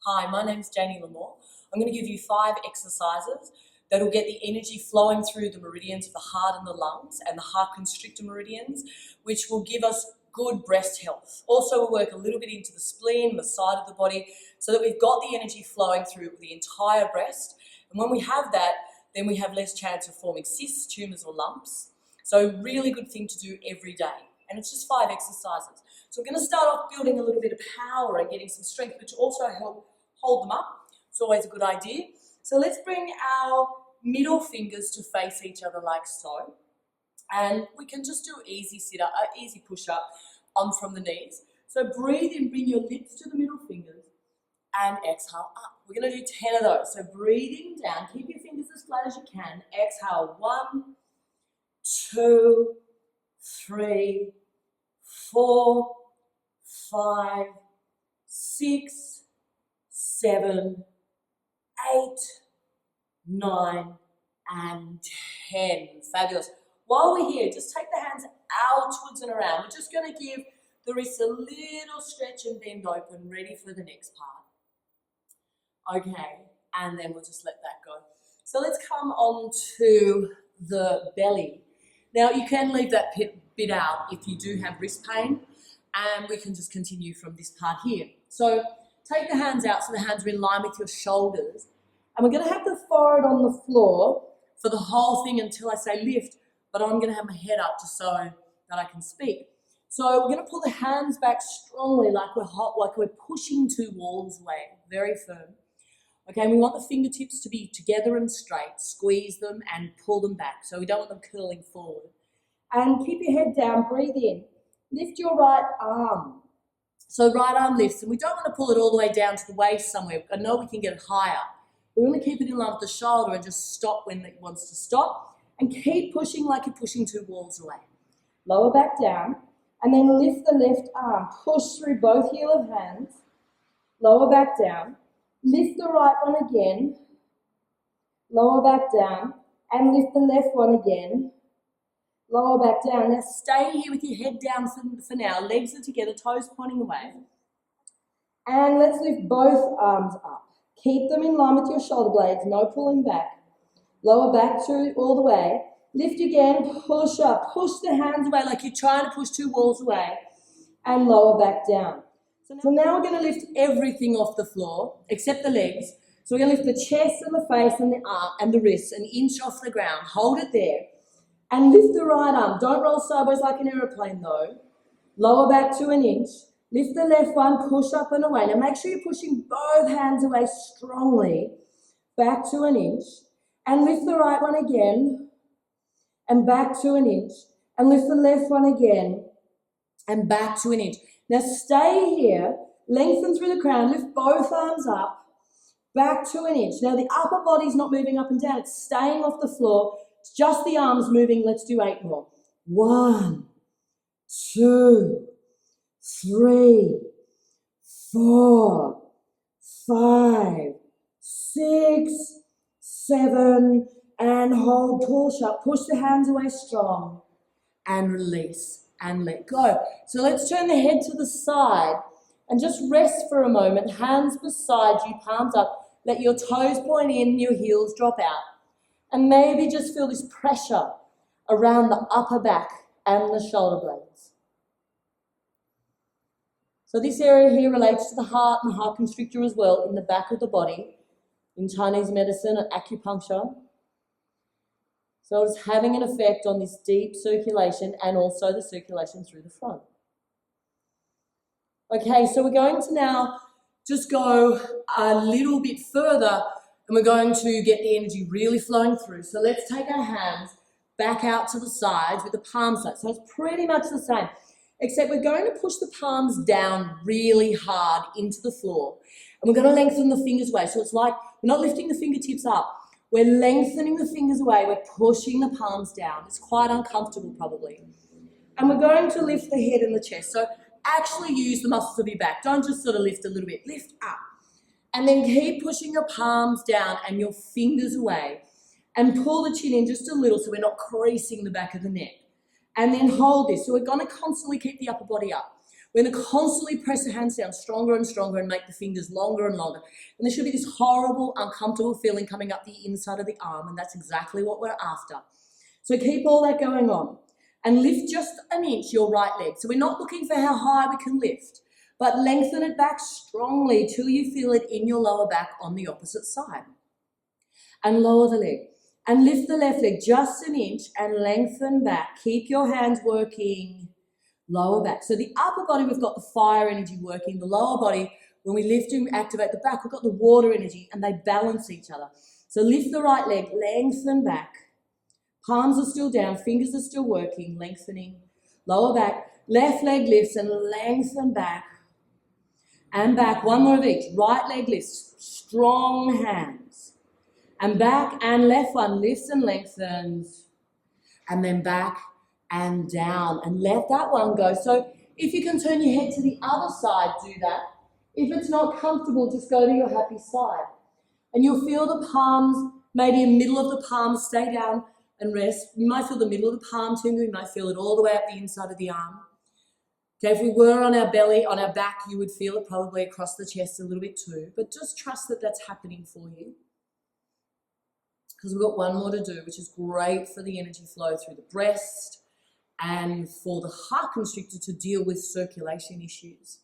Hi, my name's Janie Lamore. I'm going to give you 5 exercises that will get the energy flowing through the meridians of the heart and the lungs and the heart constrictor meridians, which will give us good breast health. Also, we'll work a little bit into the spleen, the side of the body, so that we've got the energy flowing through the entire breast. And when we have that, then we have less chance of forming cysts, tumours or lumps. So really good thing to do every day. And it's just 5 exercises. So we're going to start off building a little bit of power and getting some strength, which also help hold them up. It's always a good idea. So let's bring our middle fingers to face each other like so. And we can just do easy sit-up, easy push-up on from the knees. So breathe in, bring your lips to the middle fingers and exhale up. We're going to do 10 of those. So breathing down, keep your fingers as flat as you can. Exhale, 1, 2, 3, 4, 5, 6, 7, 8, 9, and 10. Fabulous. While we're here, just take the hands outwards and around. We're just going to give the wrists a little stretch and bend open, ready for the next part. Okay, and then we'll just let that go. So let's come on to the belly. Now, you can leave that bit out if you do have wrist pain, and we can just continue from this part here. So take the hands out so the hands are in line with your shoulders. And we're going to have the forehead on the floor for the whole thing until I say lift, but I'm going to have my head up just so that I can speak. So we're going to pull the hands back strongly like we're pushing 2 walls away, very firm. Okay, and we want the fingertips to be together and straight. Squeeze them and pull them back. So we don't want them curling forward. And keep your head down, breathe in. Lift your right arm. So right arm lifts, and we don't want to pull it all the way down to the waist somewhere. I know we can get it higher. We want to keep it in line with the shoulder and just stop when it wants to stop. And keep pushing like you're pushing 2 walls away. Lower back down, and then lift the left arm. Push through both heel of hands. Lower back down. Lift the right one again. Lower back down, and lift the left one again. Lower back down. Now stay here with your head down for now. Legs are together, toes pointing away. And let's lift both arms up. Keep them in line with your shoulder blades, no pulling back. Lower back through all the way. Lift again, push up. Push the hands away like you're trying to push 2 walls away. And lower back down. So now we're going to lift everything off the floor, except the legs. So we're going to lift the chest and the face and the arm and the wrists an inch off the ground. Hold it there. And lift the right arm. Don't roll sideways like an aeroplane though. Lower back to an inch. Lift the left one, push up and away. Now make sure you're pushing both hands away strongly. Back to an inch. And lift the right one again. And back to an inch. And lift the left one again. And back to an inch. Now stay here. Lengthen through the crown. Lift both arms up. Back to an inch. Now the upper body's not moving up and down. It's staying off the floor. It's just the arms moving. Let's do 8 more. 1, 2, 3, 4, 5, 6, 7, and hold, push up. Push the hands away strong and release and let go. So let's turn the head to the side and just rest for a moment. Hands beside you, palms up. Let your toes point in, your heels drop out. And maybe just feel this pressure around the upper back and the shoulder blades. So this area here relates to the heart and the heart constrictor as well in the back of the body in Chinese medicine and acupuncture. So it's having an effect on this deep circulation and also the circulation through the front. Okay, so we're going to now just go a little bit further and we're going to get the energy really flowing through. So let's take our hands back out to the sides with the palms out. So it's pretty much the same, except we're going to push the palms down really hard into the floor. And we're going to lengthen the fingers away. So it's like we're not lifting the fingertips up. We're lengthening the fingers away. We're pushing the palms down. It's quite uncomfortable probably. And we're going to lift the head and the chest. So actually use the muscles of your back. Don't just sort of lift a little bit. Lift up. And then keep pushing your palms down and your fingers away. And pull the chin in just a little so we're not creasing the back of the neck. And then hold this. So we're going to constantly keep the upper body up. We're going to constantly press the hands down stronger and stronger and make the fingers longer and longer. And there should be this horrible, uncomfortable feeling coming up the inside of the arm, and that's exactly what we're after. So keep all that going on. And lift just an inch your right leg. So we're not looking for how high we can lift, but lengthen it back strongly till you feel it in your lower back on the opposite side. And lower the leg. And lift the left leg just an inch and lengthen back. Keep your hands working lower back. So the upper body, we've got the fire energy working. The lower body, when we lift and activate the back, we've got the water energy, and they balance each other. So lift the right leg, lengthen back. Palms are still down, fingers are still working, lengthening. Lower back, left leg lifts and lengthen back. And back, one more of each. Right leg lifts, strong hands. And back and left one lifts and lengthens. And then back and down, and let that one go. So if you can turn your head to the other side, do that. If it's not comfortable, just go to your happy side. And you'll feel the palms, maybe in the middle of the palms, stay down and rest. You might feel the middle of the palm tingle, you might feel it all the way up the inside of the arm. Okay, if we were on our belly, on our back, you would feel it probably across the chest a little bit too, but just trust that that's happening for you. Because we've got one more to do, which is great for the energy flow through the breast and for the heart constrictor to deal with circulation issues.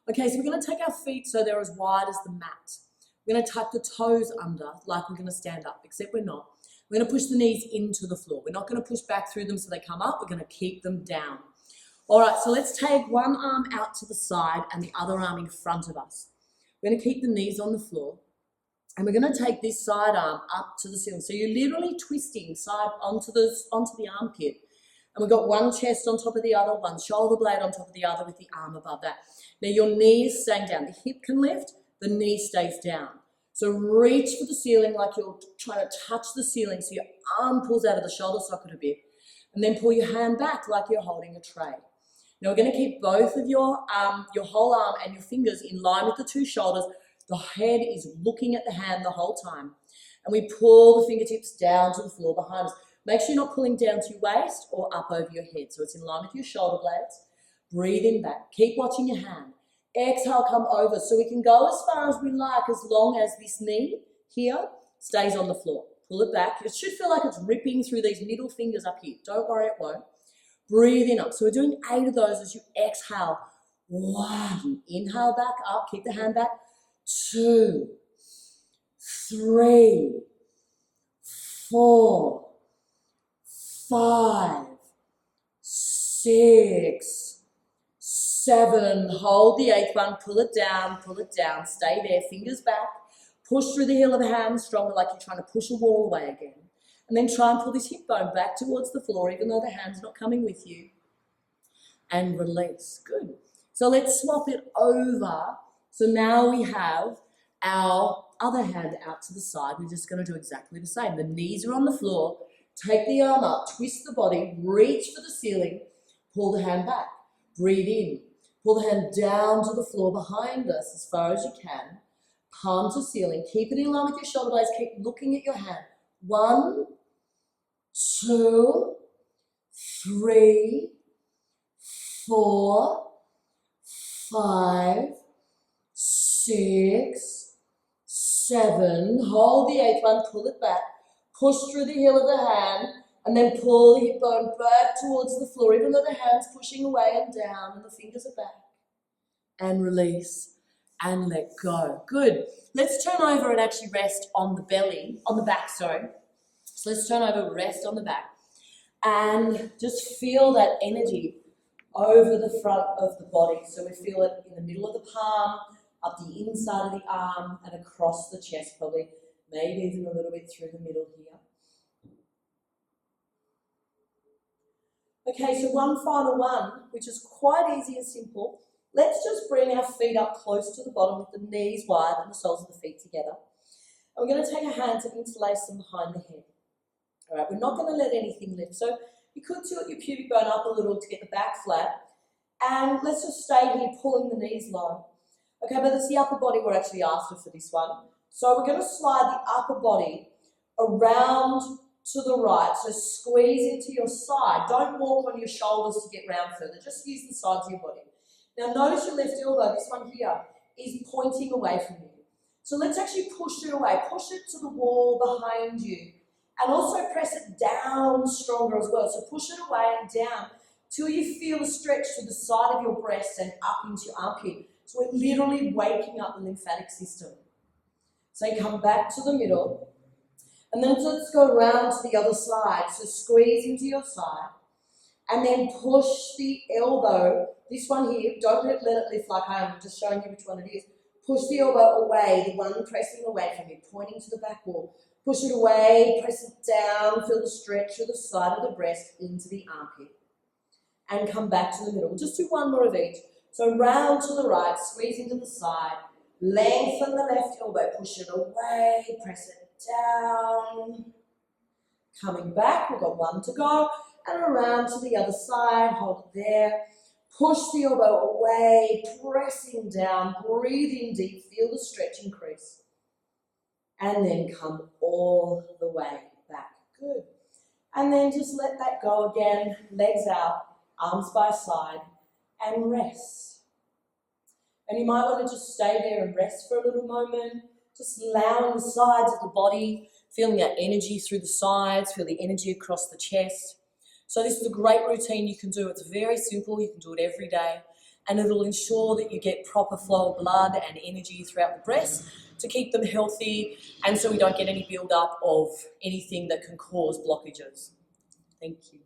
Okay, so we're going to take our feet so they're as wide as the mat. We're going to tuck the toes under like we're going to stand up, except we're not. We're going to push the knees into the floor. We're not going to push back through them so they come up. We're going to keep them down. All right, so let's take one arm out to the side and the other arm in front of us. We're going to keep the knees on the floor. And we're going to take this side arm up to the ceiling. So you're literally twisting side onto the armpit. And we've got one chest on top of the other, one shoulder blade on top of the other with the arm above that. Now your knee is staying down. The hip can lift, the knee stays down. So reach for the ceiling like you're trying to touch the ceiling so your arm pulls out of the shoulder socket a bit. And then pull your hand back like you're holding a tray. Now we're going to keep both of your whole arm and your fingers in line with the two shoulders. The head is looking at the hand the whole time. And we pull the fingertips down to the floor behind us. Make sure you're not pulling down to your waist or up over your head. So it's in line with your shoulder blades. Breathe in back. Keep watching your hand. Exhale, come over. So we can go as far as we like as long as this knee here stays on the floor. Pull it back. It should feel like it's ripping through these middle fingers up here. Don't worry, it won't. Breathe in up. So we're doing 8 of those as you exhale. 1. Inhale back up. Keep the hand back. 2, 3, 4, 5, 6, 7. Hold the 8th one. Pull it down. Stay there. Fingers back. Push through the heel of the hand stronger like you're trying to push a wall away again. And then try and pull this hip bone back towards the floor even though the hand's not coming with you. And release. Good. So let's swap it over. So now we have our other hand out to the side. We're just going to do exactly the same. The knees are on the floor. Take the arm up, twist the body, reach for the ceiling, pull the hand back. Breathe in. Pull the hand down to the floor behind us as far as you can. Palm to ceiling. Keep it in line with your shoulder blades. Keep looking at your hand. 1, 2, 3, 4, 5, 6, 7. Hold the 8th one, pull it back. Push through the heel of the hand and then pull the hip bone back towards the floor even though the hand's pushing away and down and the fingers are back. And release and let go. Good. Let's turn over and actually rest on the belly, on the back, sorry. So let's turn over, rest on the back and just feel that energy over the front of the body. So we feel it in the middle of the palm, up the inside of the arm and across the chest, probably maybe even a little bit through the middle here. Okay, so one final one, which is quite easy and simple. Let's just bring our feet up close to the bottom with the knees wide and the soles of the feet together. And we're going to take our hands and interlace them behind the head. All right, we're not going to let anything lift. So you could tilt your pubic bone up a little to get the back flat. And let's just stay here pulling the knees low. Okay, but it's the upper body we're actually after for this one. So we're going to slide the upper body around to the right. So squeeze into your side. Don't walk on your shoulders to get round further. Just use the sides of your body. Now notice your left elbow, this one here, is pointing away from you. So let's actually push it away. Push it to the wall behind you. And also press it down stronger as well. So push it away and down till you feel a stretch to the side of your breast and up into your armpit. So we're literally waking up the lymphatic system. So you come back to the middle. And then let's go around to the other side. So squeeze into your side. And then push the elbow, this one here, don't let it lift like I am, I'm just showing you which one it is. Push the elbow away, the one pressing away from you, pointing to the back wall. Push it away, press it down, feel the stretch to the side of the breast into the armpit. And come back to the middle. We'll just do one more of each. So round to the right, squeeze into the side, lengthen the left elbow, push it away, press it down. Coming back, we've got one to go. And around to the other side, hold it there. Push the elbow away, pressing down, breathe in deep, feel the stretch increase. And then come all the way back. Good. And then just let that go again, legs out, arms by side, and rest. And you might want to just stay there and rest for a little moment, just allowing the sides of the body, feeling that energy through the sides, feel the energy across the chest. So this is a great routine you can do. It's very simple. You can do it every day. And it'll ensure that you get proper flow of blood and energy throughout the breast to keep them healthy and so we don't get any build-up of anything that can cause blockages. Thank you.